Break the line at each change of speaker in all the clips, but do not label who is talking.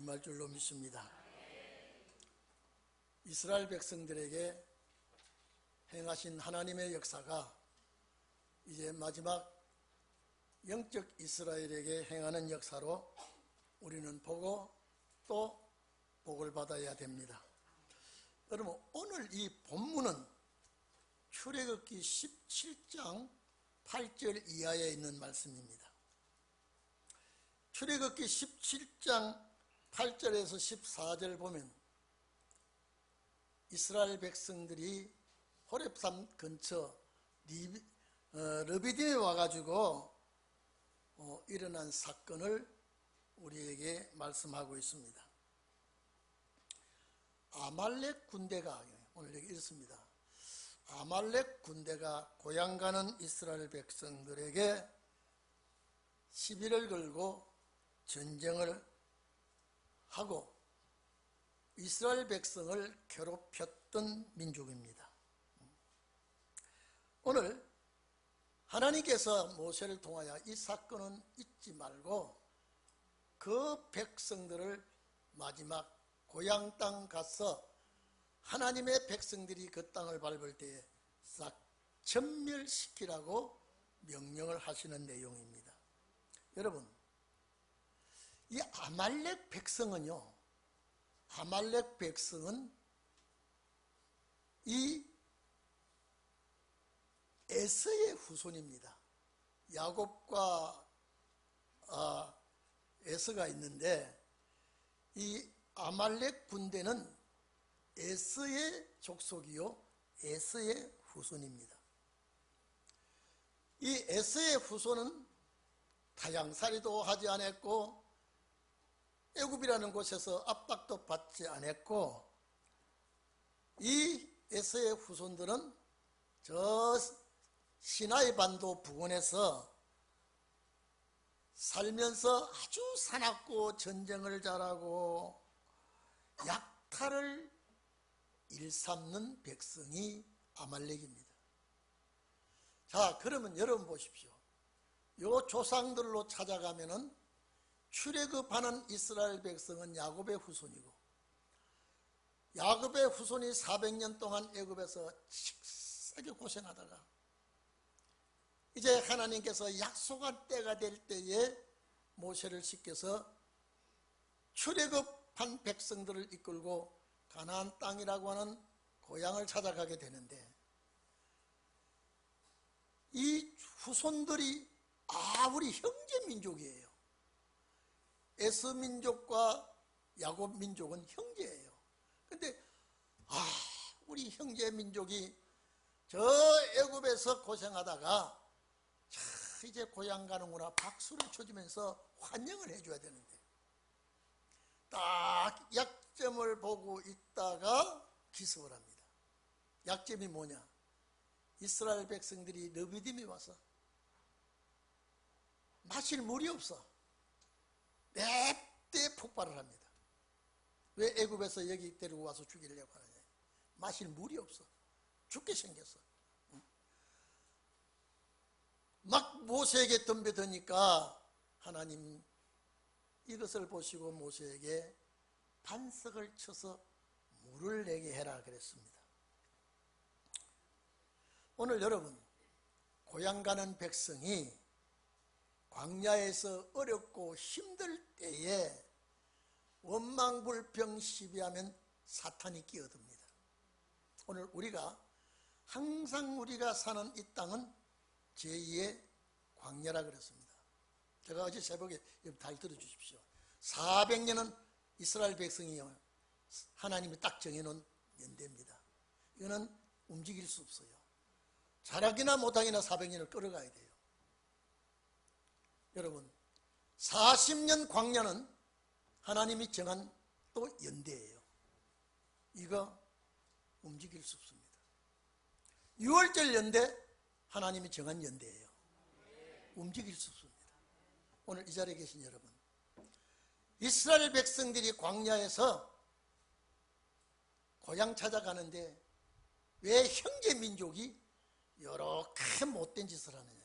임할 줄로 믿습니다. 이스라엘 백성들에게 행하신 하나님의 역사가 이제 마지막 영적 이스라엘에게 행하는 역사로 우리는 보고 또 복을 받아야 됩니다. 여러분, 오늘 이 본문은 출애굽기 17장 8절 이하에 있는 말씀입니다. 출애굽기 17장 8절에서 14절 보면 이스라엘 백성들이 호렙산 근처 르비딤에 와가지고 일어난 사건을 우리에게 말씀하고 있습니다. 아말렉 군대가, 오늘 여기 읽습니다. 아말렉 군대가 고향 가는 이스라엘 백성들에게 시비를 걸고 전쟁을 하고 이스라엘 백성을 괴롭혔던 민족입니다. 오늘 하나님께서 모세를 통하여 이 사건은 잊지 말고 그 백성들을 마지막 고향 땅 가서 하나님의 백성들이 그 땅을 밟을 때에 싹 전멸시키라고 명령을 하시는 내용입니다. 여러분, 이 아말렉 백성은요, 아말렉 백성은 이 에서의 후손입니다. 야곱과 에서가 있는데 이 아말렉 군대는 에서의 족속이요 에서의 후손입니다. 이 에서의 후손은 타향살이도 하지 않았고 애굽이라는 곳에서 압박도 받지 않았고 이 에서의 후손들은 저 시나이 반도 부근에서 살면서 아주 사납고 전쟁을 잘하고 약탈을 일삼는 백성이 아말렉입니다. 자, 그러면 여러분 보십시오. 요 조상들로 찾아가면은 출애굽하는 이스라엘 백성은 야곱의 후손이고 야곱의 후손이 400년 동안 애굽에서 씩씩하게 고생하다가 이제 하나님께서 약속한 때가 될 때에 모세를 시켜서 출애굽한 백성들을 이끌고 가나안 땅이라고 하는 고향을 찾아가게 되는데 이 후손들이 우리 형제 민족이에요. 에서 민족과 야곱 민족은 형제예요. 근데 우리 형제 민족이 저 애굽에서 고생하다가 이제 고향 가는구나 박수를 쳐주면서 환영을 해줘야 되는데 딱 약점을 보고 있다가 기습을 합니다. 약점이 뭐냐? 이스라엘 백성들이 르비딤에 와서 마실 물이 없어 냅대 폭발을 합니다. 왜 애굽에서 여기 데리고 와서 죽이려고 하느냐? 마실 물이 없어. 죽게 생겼어. 막 모세에게 덤벼드니까 하나님 이것을 보시고 모세에게 반석을 쳐서 물을 내게 해라 그랬습니다. 오늘 여러분, 고향 가는 백성이 광야에서 어렵고 힘들 때에 원망불평 시비하면 사탄이 끼어듭니다. 오늘 우리가 항상 우리가 사는 이 땅은 제2의 광야라 그랬습니다. 제가 어제 새벽에 잘 들어주십시오. 400년은 이스라엘 백성이요 하나님이 딱 정해놓은 연대입니다. 이거는 움직일 수 없어요. 잘하기나 못하기나 400년을 끌어가야 돼요. 여러분, 40년 광야는 하나님이 정한 또 연대예요. 이거 움직일 수 없습니다. 6월절 연대 하나님이 정한 연대예요. 움직일 수 없습니다. 오늘 이 자리에 계신 여러분, 이스라엘 백성들이 광야에서 고향 찾아가는데 왜 형제 민족이 이렇게 못된 짓을 하느냐?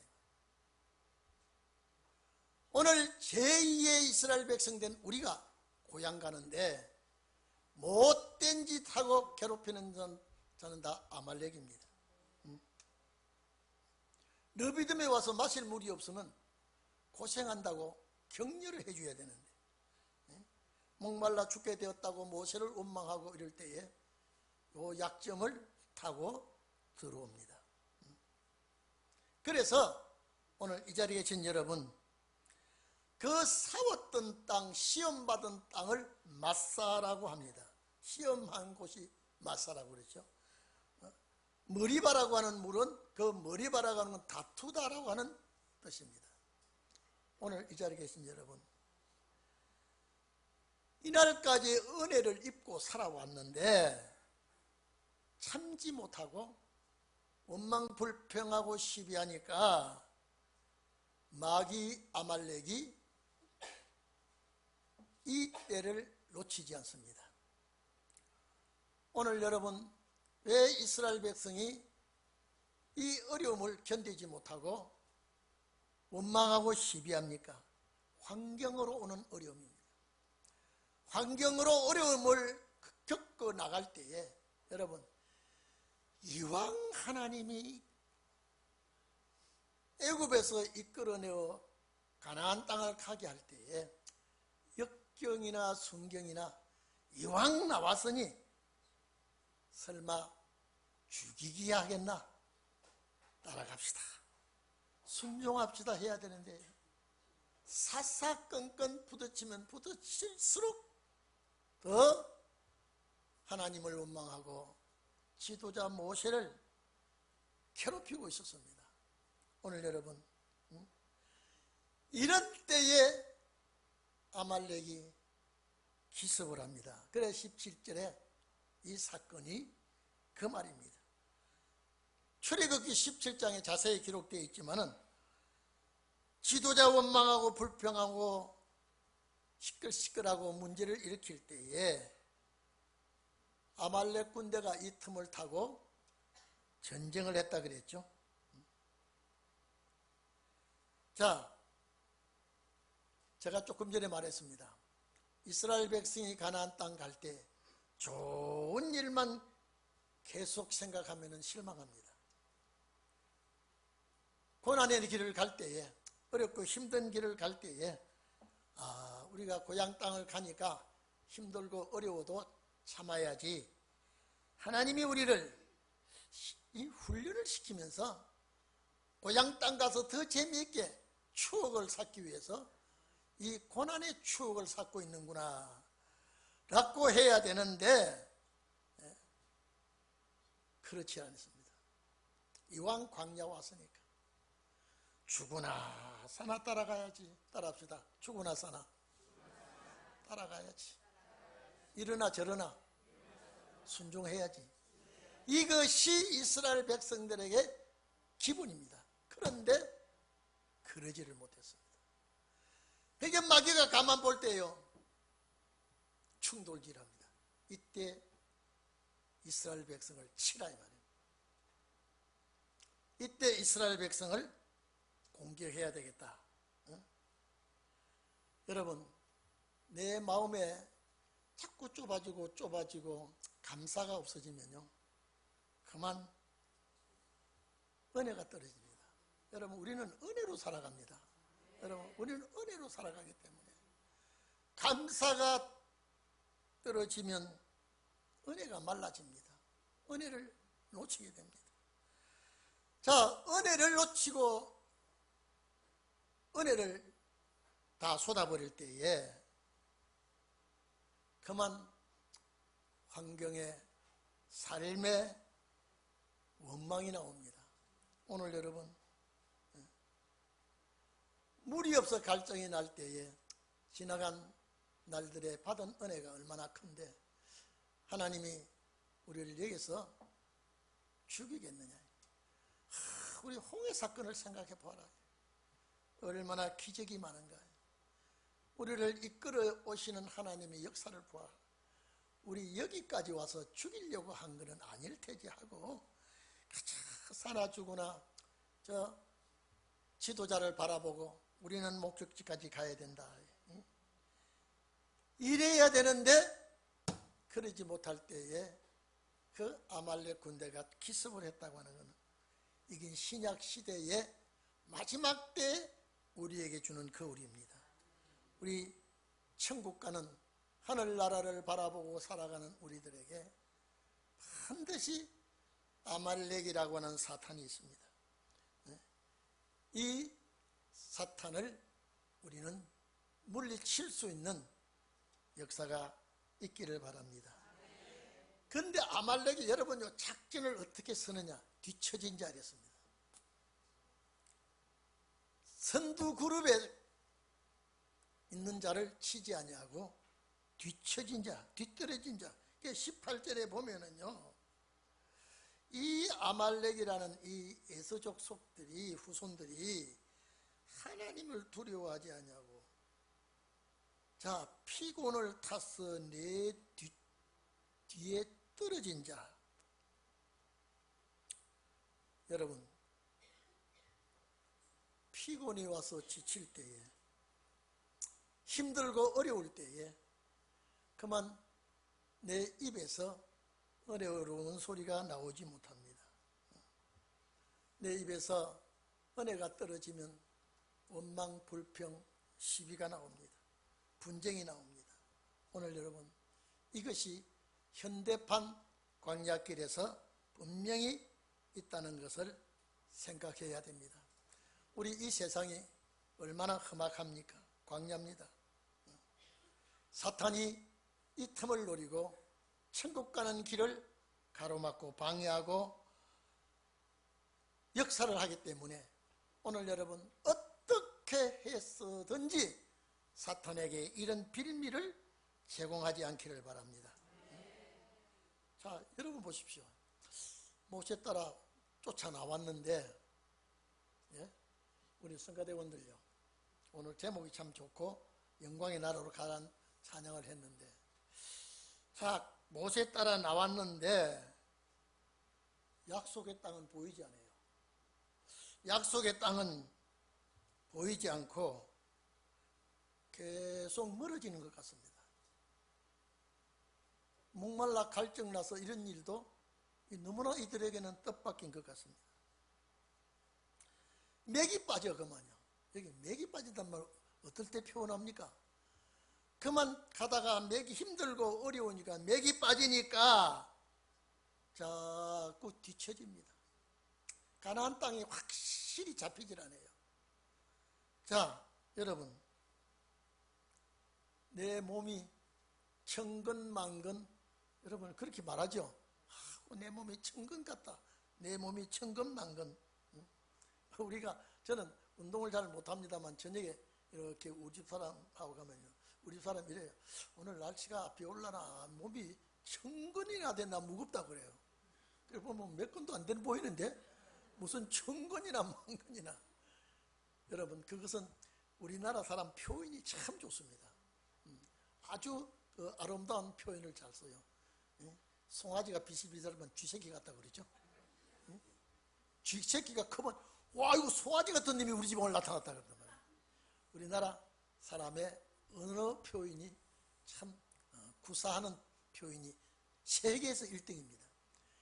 오늘 제2의 이스라엘 백성된 우리가 고향 가는데 못된 짓 하고 괴롭히는 자는 다 아말렉입니다. 르비딤에 와서 마실 물이 없으면 고생한다고 격려를 해줘야 되는데, 목말라 죽게 되었다고 모세를 원망하고 이럴 때에 요 약점을 타고 들어옵니다. 그래서 오늘 이 자리에 계신 여러분, 그 싸웠던 땅, 시험받은 땅을 마사라고 합니다. 시험한 곳이 마사라고 그랬죠. 머리바라고 하는 물은, 그 머리바라고 하는 건 다투다라고 하는 뜻입니다. 오늘 이 자리에 계신 여러분, 이날까지 은혜를 입고 살아왔는데 참지 못하고 원망불평하고 시비하니까 마귀 아말렉이 이 때를 놓치지 않습니다. 오늘 여러분, 왜 이스라엘 백성이 이 어려움을 견디지 못하고 원망하고 시비합니까? 환경으로 오는 어려움입니다. 환경으로 어려움을 겪어 나갈 때에 여러분, 이왕 하나님이 애굽에서 이끌어내어 가나안 땅을 가게 할 때에 역경이나 순경이나 이왕 나왔으니 설마 죽이기 하겠나? 따라갑시다, 순종합시다 해야 되는데 사사건건 부딪히면 부딪힐수록 더 하나님을 원망하고 지도자 모세를 괴롭히고 있었습니다. 오늘 여러분, 이런 때에 아말렉이 기습을 합니다. 그래 17절에 이 사건이 그 말입니다. 출애굽기 17장에 자세히 기록되어 있지만은 지도자 원망하고 불평하고 시끌시끌하고 문제를 일으킬 때에 아말렉 군대가 이 틈을 타고 전쟁을 했다 그랬죠. 자, 제가 조금 전에 말했습니다. 이스라엘 백성이 가나안 땅 갈 때 좋은 일만 계속 생각하면 실망합니다. 고난의 길을 갈 때에, 어렵고 힘든 길을 갈 때에 우리가 고향 땅을 가니까 힘들고 어려워도 참아야지, 하나님이 우리를 이 훈련을 시키면서 고향 땅 가서 더 재미있게 추억을 쌓기 위해서 이 고난의 추억을 쌓고 있는구나 라고 해야 되는데 그렇지 않습니다. 이왕 광야 왔으니까 죽으나 사나 따라가야지. 따라합시다. 죽으나 사나 따라가야지. 이러나 저러나 순종해야지. 이것이 이스라엘 백성들에게 기본입니다. 그런데 그러지를 못했습니다. 그러니까 마귀가 가만 볼 때요, 충돌질합니다. 이때 이스라엘 백성을 치라 이 말이에요. 이때 이스라엘 백성을 공격해야 되겠다. 응? 여러분, 내 마음에 자꾸 좁아지고 감사가 없어지면요, 그만 은혜가 떨어집니다. 여러분, 우리는 은혜로 살아갑니다. 여러분, 우리는 은혜로 살아가기 때문에 감사가 떨어지면 은혜가 말라집니다. 은혜를 놓치게 됩니다. 자, 은혜를 놓치고 은혜를 다 쏟아버릴 때에 그만 환경에 삶에 원망이 나옵니다. 오늘 여러분, 물이 없어 갈증이 날 때에 지나간 날들에 받은 은혜가 얼마나 큰데 하나님이 우리를 여기서 죽이겠느냐. 우리 홍해 사건을 생각해 보아라. 얼마나 기적이 많은가. 우리를 이끌어 오시는 하나님의 역사를 보아라. 우리 여기까지 와서 죽이려고 한 것은 아닐 테지 하고 사나 죽으나 저 지도자를 바라보고 우리는 목적지까지 가야 된다. 이래야 되는데 그러지 못할 때에 그 아말렉 군대가 기습을 했다고 하는 것은 이게 신약 시대의 마지막 때 우리에게 주는 거울입니다. 우리 천국 가는 하늘나라를 바라보고 살아가는 우리들에게 반드시 아말렉이라고 하는 사탄이 있습니다. 이 사탄을 우리는 물리칠 수 있는 역사가 있기를 바랍니다. 그런데 아말렉이 여러분 요 작전을 어떻게 쓰느냐? 뒤처진 자였습니다. 선두 그룹에 있는 자를 치지 아니하고 뒤처진 자, 뒤떨어진 자. 18절에 보면은요, 이 아말렉이라는 이 에서족 속들이, 후손들이 하나님을 두려워하지 아니하고, 자, 피곤을 타서 내 뒤에 떨어진 자. 여러분, 피곤이 와서 지칠 때에, 힘들고 어려울 때에 그만 내 입에서 어려운 소리가 나오지 못합니다. 내 입에서 은혜가 떨어지면 원망, 불평, 시비가 나옵니다. 분쟁이 나옵니다. 오늘 여러분, 이것이 현대판 광야길에서 분명히 있다는 것을 생각해야 됩니다. 우리 이 세상이 얼마나 험악합니까? 광야입니다. 사탄이 이 틈을 노리고 천국 가는 길을 가로막고 방해하고 역사를 하기 때문에 오늘 여러분 어떻게 해서든지 사탄에게 이런 빌미를 제공하지 않기를 바랍니다. 자, 여러분 보십시오. 모세 따라 쫓아 나왔는데, 예? 우리 성가대원들요, 오늘 제목이 참 좋고 영광의 나라로 가란 찬양을 했는데, 자, 모세 따라 나왔는데 약속의 땅은 보이지 않아요. 약속의 땅은 보이지 않고 계속 멀어지는 것 같습니다. 목말라 갈증나서 이런 일도 너무나 이들에게는 뜻밖인 것 같습니다. 맥이 빠져 그만요. 여기 맥이 빠진단 말 어떨 때 표현합니까? 그만 가다가 맥이 힘들고 어려우니까 맥이 빠지니까 자꾸 뒤처집니다. 가나안 땅이 확실히 잡히질 않아요. 자, 여러분, 내 몸이 천근만근, 여러분 그렇게 말하죠. 내 몸이 천근 같다. 내 몸이 천근만근. 저는 운동을 잘 못합니다만 저녁에 이렇게 우리 집 사람하고 가면요, 우리 집 사람 이래요. 오늘 날씨가 비 올라나 몸이 천근이나 됐나 무겁다 그래요. 그래 보면 몇 근도 안 되는 보이는데 무슨 천근이나 만근이나. 여러분, 그것은 우리나라 사람 표현이 참 좋습니다. 아주 그 아름다운 표현을 잘 써요. 송아지가 비실비실하면 쥐새끼 같다 그러죠. 쥐새끼가 크면 와, 이거 송아지 같은 놈이 우리 집에 오늘 나타났다 그러단 말이에요. 우리나라 사람의 언어 표현이 참 구사하는 표현이 세계에서 1등입니다.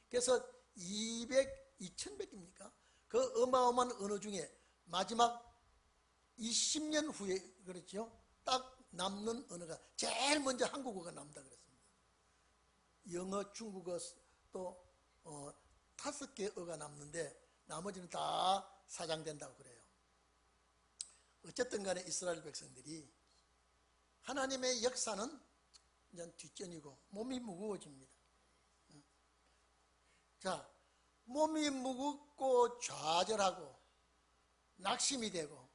그래서 2100입니까? 그 어마어마한 언어 중에 마지막 20년 후에 그렇죠? 딱 남는 언어가 제일 먼저 한국어가 남다 그랬습니다. 영어, 중국어 또 5개 어가 남는데 나머지는 다 사장된다고 그래요. 어쨌든 간에 이스라엘 백성들이 하나님의 역사는 이제 뒷전이고 몸이 무거워집니다. 자, 몸이 무겁고 좌절하고 낙심이 되고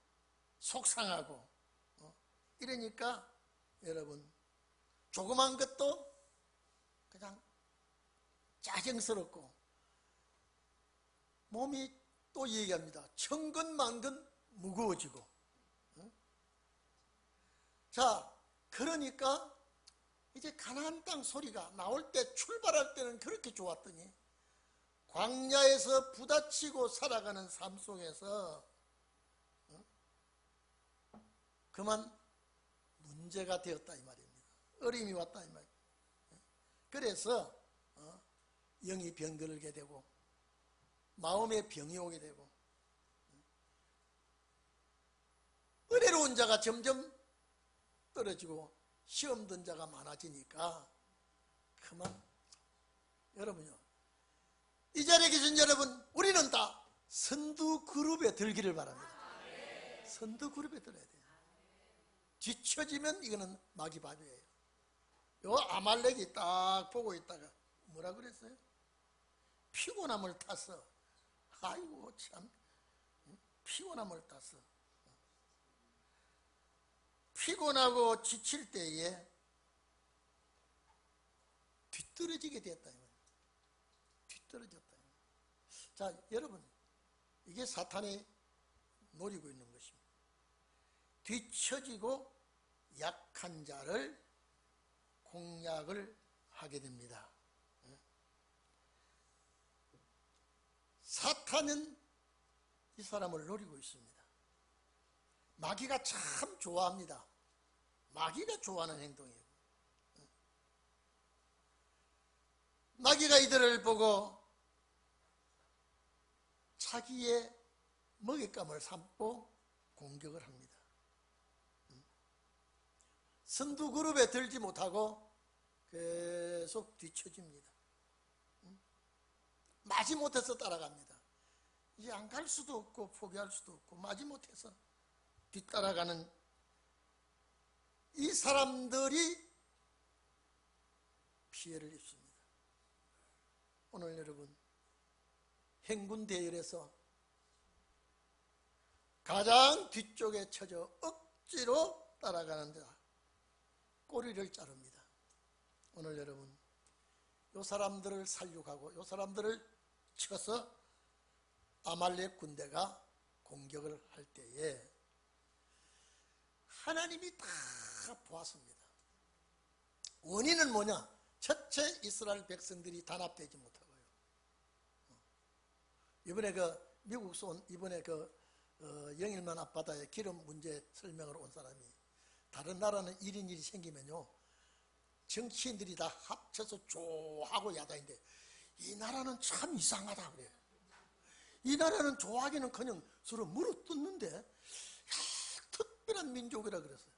속상하고 이러니까 여러분 조그만 것도 그냥 짜증스럽고 몸이 또 얘기합니다. 천근만근 무거워지고. 자, 그러니까 이제 가나안 땅 소리가 나올 때, 출발할 때는 그렇게 좋았더니 광야에서 부딪히고 살아가는 삶 속에서 그만 문제가 되었다 이 말입니다. 어려움이 왔다 이 말. 그래서 영이 병들게 되고 마음에 병이 오게 되고 은혜로운 자가 점점 떨어지고 시험 든 자가 많아지니까 그만. 여러분요, 이 자리에 계신 여러분, 우리는 다 선두 그룹에 들기를 바랍니다. 선두 그룹에 들어야 돼요. 뒤처지면 이거는 마귀밥이에요. 요 아말렉이 딱 보고 있다가 뭐라 그랬어요? 피곤함을 탔어. 아이고 참, 피곤함을 탔어. 피곤하고 지칠 때에 뒤떨어지게 됐다. 뒤떨어졌다. 자, 여러분, 이게 사탄이 노리고 있는 것입니다. 뒤처지고 약한 자를 공략을 하게 됩니다. 사탄은 이 사람을 노리고 있습니다. 마귀가 참 좋아합니다. 마귀가 좋아하는 행동이에요. 마귀가 이들을 보고 자기의 먹잇감을 삼고 공격을 합니다. 선두 그룹에 들지 못하고 계속 뒤처집니다. 마지못해서 따라갑니다. 이제 안 갈 수도 없고 포기할 수도 없고 마지못해서 뒤따라가는 이 사람들이 피해를 입습니다. 오늘 여러분, 행군 대열에서 가장 뒤쪽에 쳐져 억지로 따라가는 자, 꼬리를 자릅니다. 오늘 여러분, 이 사람들을 살육하고 이 사람들을 쳐서 아말렉 군대가 공격을 할 때에 하나님이 다 보았습니다. 원인은 뭐냐? 첫째, 이스라엘 백성들이 단합되지 못하고요. 이번에 미국에서 온 이번에 영일만 앞바다에 기름 문제 설명을 온 사람이, 다른 나라는 1인 1이 생기면요, 정치인들이 다 합쳐서 좋아하고 야단인데 이 나라는 참 이상하다 그래요. 이 나라는 좋아하기는커녕 서로 물어뜯는데 특별한 민족이라 그랬어요.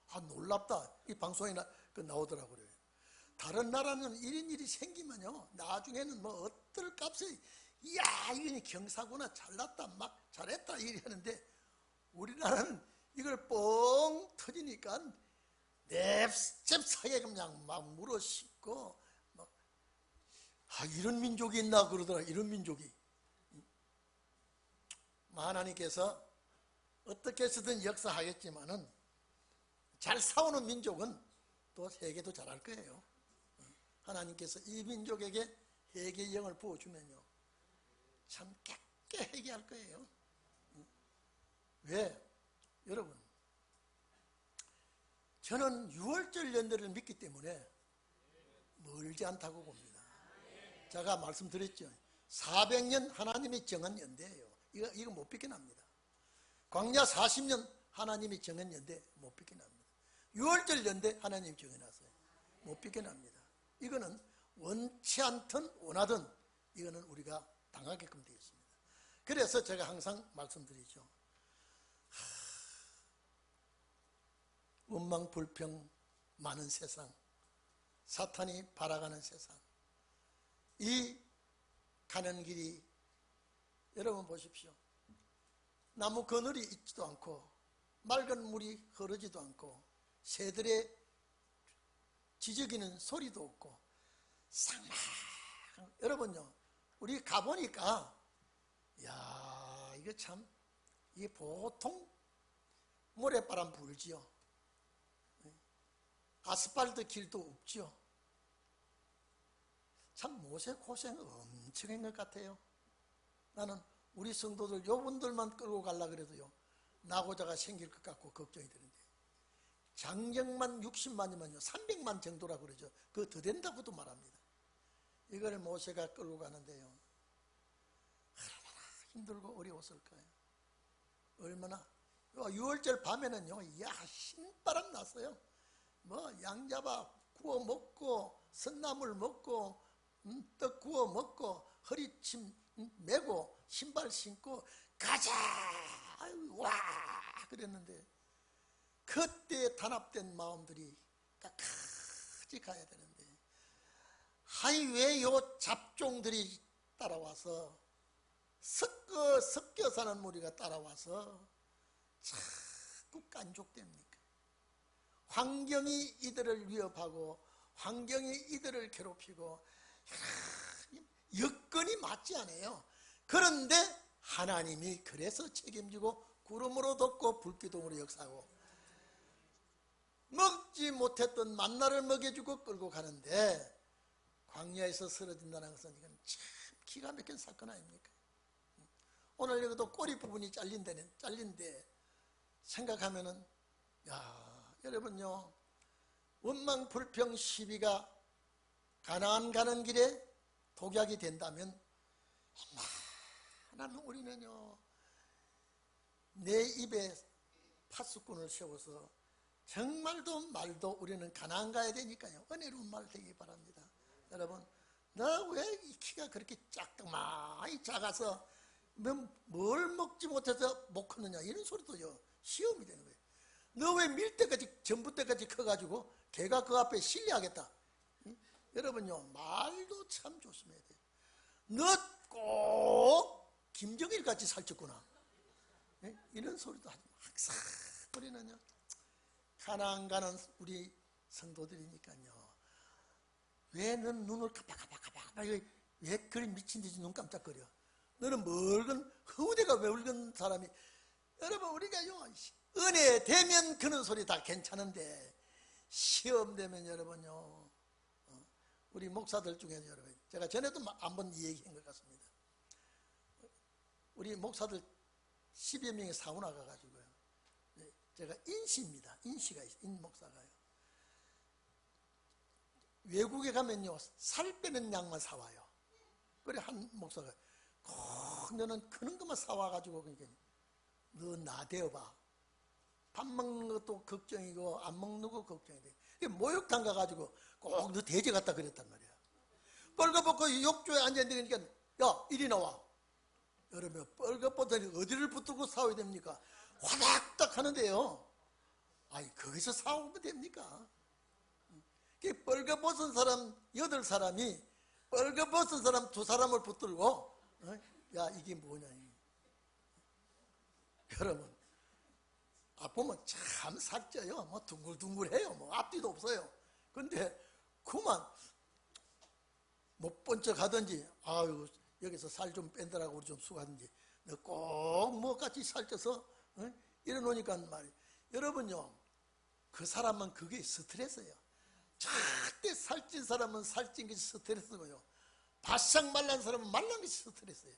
아, 놀랍다. 이 방송에 나오더라고요. 다른 나라는 1인 1이 생기면요, 나중에는 뭐 어떨 값에 이야 이거는 경사구나, 잘났다, 막 잘했다 이러는데 우리나라는 이걸 뻥 터지니까 냅cep사게 그냥 막 물어씻고 막, 이런 민족이 있나 그러더라. 이런 민족이. 하나님께서 어떻게 해서든 역사하겠지만은 잘 싸우는 민족은 또 세계도 잘할 거예요. 하나님께서 이 민족에게 회개의 영을 부어주면요, 참 깨끗하게 할 거예요. 왜? 여러분, 저는 6월절 연대를 믿기 때문에 멀지 않다고 봅니다. 제가 말씀드렸죠. 400년 하나님이 정한 연대예요. 이거 못 비껴납니다. 광야 40년 하나님이 정한 연대 못 비껴납니다. 6월절 연대 하나님이 정해놨어요. 못 비껴납니다. 이거는 원치 않든 원하든 이거는 우리가 당하게끔 되어 있습니다. 그래서 제가 항상 말씀드리죠. 원망 불평 많은 세상, 사탄이 발아가는 세상, 이 가는 길이, 여러분 보십시오. 나무 그늘이 있지도 않고 맑은 물이 흐르지도 않고 새들의 지저귀는 소리도 없고 쌍막. 여러분요, 우리 가보니까 야, 이거 참, 이게 보통 모래바람 불지요. 아스팔트 길도 없죠. 참 모세 고생 엄청 한 것 같아요. 나는 우리 성도들 요분들만 끌고 가려고 그래도요, 나고자가 생길 것 같고 걱정이 되는데, 장정만 60만이면요 300만 정도라고 그러죠. 그거 더 된다고도 말합니다. 이걸 모세가 끌고 가는데요, 얼마나 힘들고 어려웠을 거예요. 얼마나. 6월절 밤에는요, 야, 신바람 났어요. 뭐 양잡아 구워 먹고 선나물 먹고 떡 구워 먹고 허리침 메고 신발 신고 가자 와 그랬는데 그때 단합된 마음들이 끝까지 가야 되는데 왜 요 잡종들이 따라와서 섞여 사는 무리가 따라와서 자꾸 깐족됩니까? 환경이 이들을 위협하고 환경이 이들을 괴롭히고 여건이 맞지 않아요. 그런데 하나님이 그래서 책임지고 구름으로 덮고 불기둥으로 역사하고 먹지 못했던 만나를 먹여주고 끌고 가는데 광야에서 쓰러진다는 것은 이건 참 기가 막힌 사건 아닙니까? 오늘 여기도 꼬리 부분이 잘린데 생각하면은 여러분요 원망 불평 시비가 가나안 가는 길에 독약이 된다면 나는 우리는요 내 입에 파수꾼을 세워서 정말도 말도 우리는 가나안 가야 되니까요 은혜로운 말 되기 바랍니다. 여러분 나 왜 이 키가 그렇게 많이 작아서 뭘 먹지 못해서 못 컸느냐 이런 소리도요 시험이 되는 거예요. 너 왜 밀대까지 전봇대까지 커가지고 걔가 그 앞에 실례하겠다. 여러분요 말도 참 조심해야 돼요. 너 꼭 김정일 같이 살쪘구나 이런 소리도 하지 마. 항상 우리는요 가나안 가는 우리 성도들이니까요 왜 넌 눈을 깜빡깜빡깜빡 왜 그리 미친듯이 눈 깜짝거려. 너는 멀건 허우대가 왜 울건 사람이. 여러분 우리가요 은혜 되면 그런 소리 다 괜찮은데 시험 되면 여러분요 우리 목사들 중에 여러분 제가 전에도 한번 얘기한 것 같습니다. 우리 목사들 10여 명이 사우나 가가지고요 제가 인시입니다. 인시가 있어요. 인목사가요 외국에 가면요 살 빼는 약만 사와요. 그래 한 목사가 꼭 너는 그런 것만 사와가지고 그러니까 너 나대어봐. 밥 먹는 것도 걱정이고 안 먹는 거 걱정이 돼. 목욕탕 가가지고 꼭 너 돼지 같다 그랬단 말이야. 뻘거벗고 욕조에 앉아있으니까 야 이리 나와. 여러분 뻘거벗더니 어디를 붙들고 싸워야 됩니까? 화닥닥 하는데요 아니 거기서 싸우면 됩니까? 뻘거벗은 사람 8사람이 뻘거벗은 사람 2사람을 붙들고 야 이게 뭐냐. 여러분 보면 참 살쪄요. 뭐 둥글둥글해요. 뭐 앞뒤도 없어요. 근데 그만 못 본 척 하든지 아유 여기서 살 좀 뺀다라고 우리 좀 수고하든지 너 꼭 뭐 같이 살쪄서 이러놓으니까 말이에요. 여러분요 그 사람은 그게 스트레스예요. 절대 살찐 사람은 살찐 것이 스트레스고요 바싹 말란 사람은 말란 것이 스트레스예요.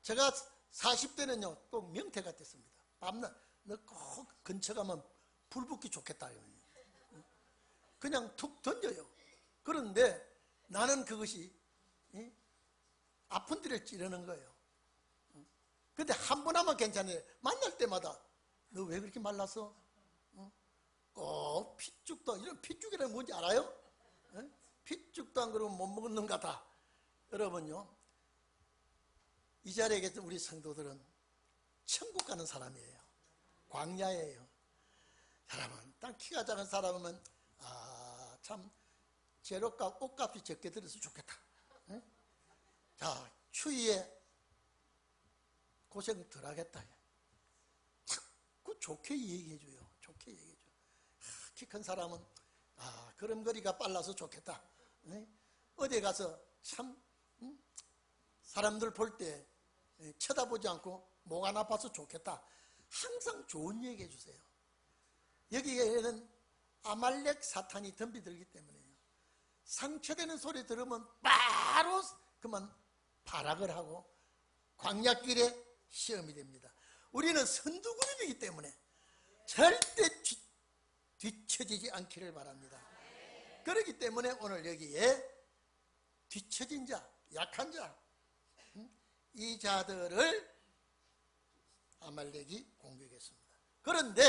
제가 40대는요 또 명태 같았습니다. 밤낮 너 꼭 근처 가면 불 붙기 좋겠다. 그냥 툭 던져요. 그런데 나는 그것이 아픈 데를 찌르는 거예요. 근데 한 번 하면 괜찮아요. 만날 때마다 너 왜 그렇게 말랐어? 꼭 핏죽도 이런 핏죽이라는 뭔지 알아요? 핏죽도 안 그러면 못 먹는 거다. 여러분요 이 자리에 계신 우리 성도들은 천국 가는 사람이에요. 광야예요. 여러분 딱 키가 작은 사람은 참 재료값 옷값이 적게 들어서 좋겠다. 자 추위에 고생 덜 하겠다. 자꾸 좋게 얘기해줘요. 좋게 얘기해줘. 키 큰 사람은 걸음걸이가 빨라서 좋겠다. 어디 가서 참 사람들 볼 때 쳐다보지 않고 목 안 아파서 좋겠다. 항상 좋은 얘기 해주세요. 여기에는 아말렉 사탄이 덤비들기 때문에요. 상처되는 소리 들으면 바로 그만 발악을 하고 광야길에 시험이 됩니다. 우리는 선두그룹이기 때문에 절대 뒤처지지 않기를 바랍니다. 그렇기 때문에 오늘 여기에 뒤처진 자, 약한 자, 이 자들을 아말렉이 공격했습니다. 그런데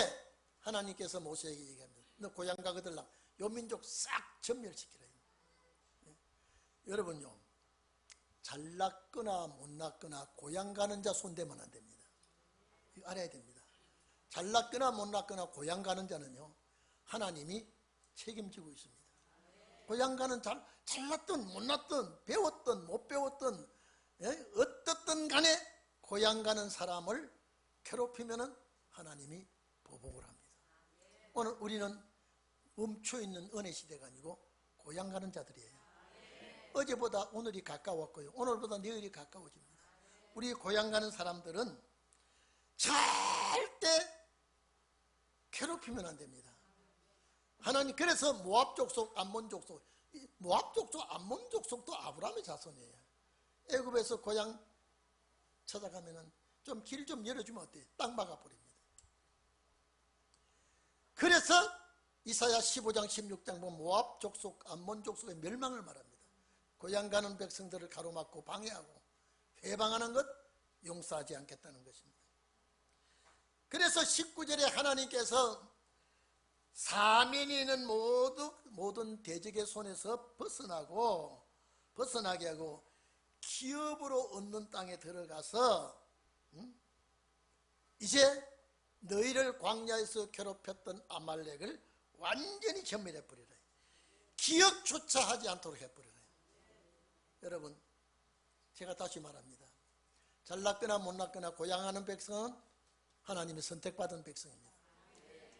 하나님께서 모세에게 얘기합니다. 너 고향 가거들라. 요 민족 싹 전멸시키라. 여러분요, 잘났거나 못났거나 고향 가는 자 손대면 안 됩니다. 이거 알아야 됩니다. 잘났거나 못났거나 고향 가는 자는요, 하나님이 책임지고 있습니다. 고향 가는 잘났든 못났든 배웠든 못 배웠든 어떻든 간에 고향 가는 사람을 괴롭히면 하나님이 보복을 합니다. 오늘 우리는 멈춰있는 은혜 시대가 아니고 고향 가는 자들이에요. 어제보다 오늘이 가까웠고요, 오늘보다 내일이 가까워집니다. 우리 고향 가는 사람들은 절대 괴롭히면 안 됩니다. 하나님, 그래서 모압 족속, 암몬 족속, 모압 족속, 암몬 족속도 아브라함의 자손이에요. 애굽에서 고향 찾아가면은 좀 길 좀 열어주면 어때요? 땅 막아버립니다. 그래서 이사야 15장 16장 보면 모압 족속, 암몬 족속의 멸망을 말합니다. 고향 가는 백성들을 가로막고 방해하고 회방하는 것 용서하지 않겠다는 것입니다. 그래서 19절에 하나님께서 사면이 있는 모든 대적의 손에서 벗어나게 하고 기업으로 얻는 땅에 들어가서 이제 너희를 광야에서 괴롭혔던 아말렉을 완전히 전멸해버리라. 기억조차 하지 않도록 해버리라. 여러분, 제가 다시 말합니다. 잘났거나 못났거나 고향하는 백성은 하나님의 선택받은 백성입니다.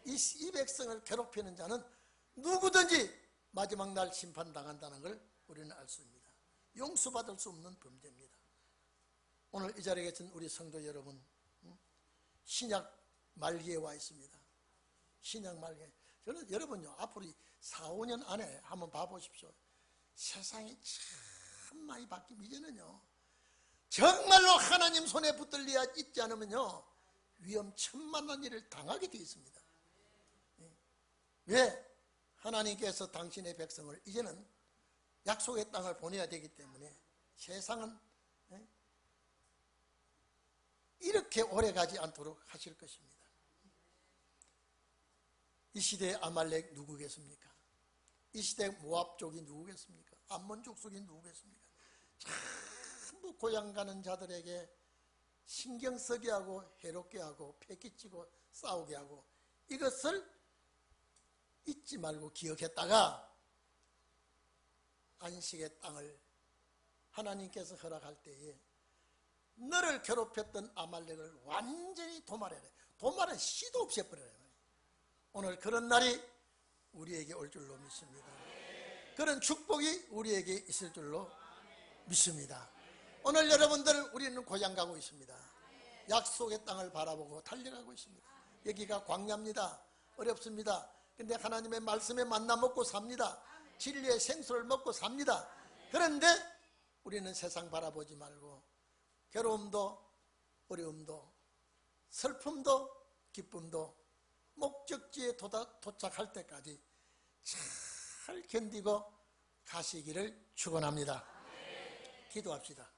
이 백성을 괴롭히는 자는 누구든지 마지막 날 심판당한다는 걸 우리는 알 수 있습니다. 용서받을 수 없는 범죄입니다. 오늘 이 자리에 계신 우리 성도 여러분, 신약 말기에 와 있습니다. 신약 말기에. 저는 여러분요, 앞으로 4, 5년 안에 한번 봐보십시오. 세상이 참 많이 바뀌면 이제는요, 정말로 하나님 손에 붙들려 있지 않으면요, 위험천만한 일을 당하게 되어 있습니다. 왜? 하나님께서 당신의 백성을 이제는 약속의 땅을 보내야 되기 때문에 세상은 이렇게 오래 가지 않도록 하실 것입니다. 이 시대에 아말렉 누구겠습니까? 이 시대에 모압족이 누구겠습니까? 암몬 족속이 누구겠습니까? 전부 고향 가는 자들에게 신경 쓰게 하고 해롭게 하고 패기치고 싸우게 하고, 이것을 잊지 말고 기억했다가 안식의 땅을 하나님께서 허락할 때에 너를 괴롭혔던 아말렉을 완전히 도말해라. 도말은 시도 없이 해버려라. 오늘 그런 날이 우리에게 올 줄로 믿습니다. 그런 축복이 우리에게 있을 줄로 믿습니다. 오늘 여러분들, 우리는 고향 가고 있습니다. 약속의 땅을 바라보고 달려가고 있습니다. 여기가 광야입니다. 어렵습니다. 근데 하나님의 말씀에 만나 먹고 삽니다. 진리의 생수를 먹고 삽니다. 그런데 우리는 세상 바라보지 말고 괴로움도 어려움도 슬픔도 기쁨도 목적지에 도착할 때까지 잘 견디고 가시기를 축원합니다. 기도합시다.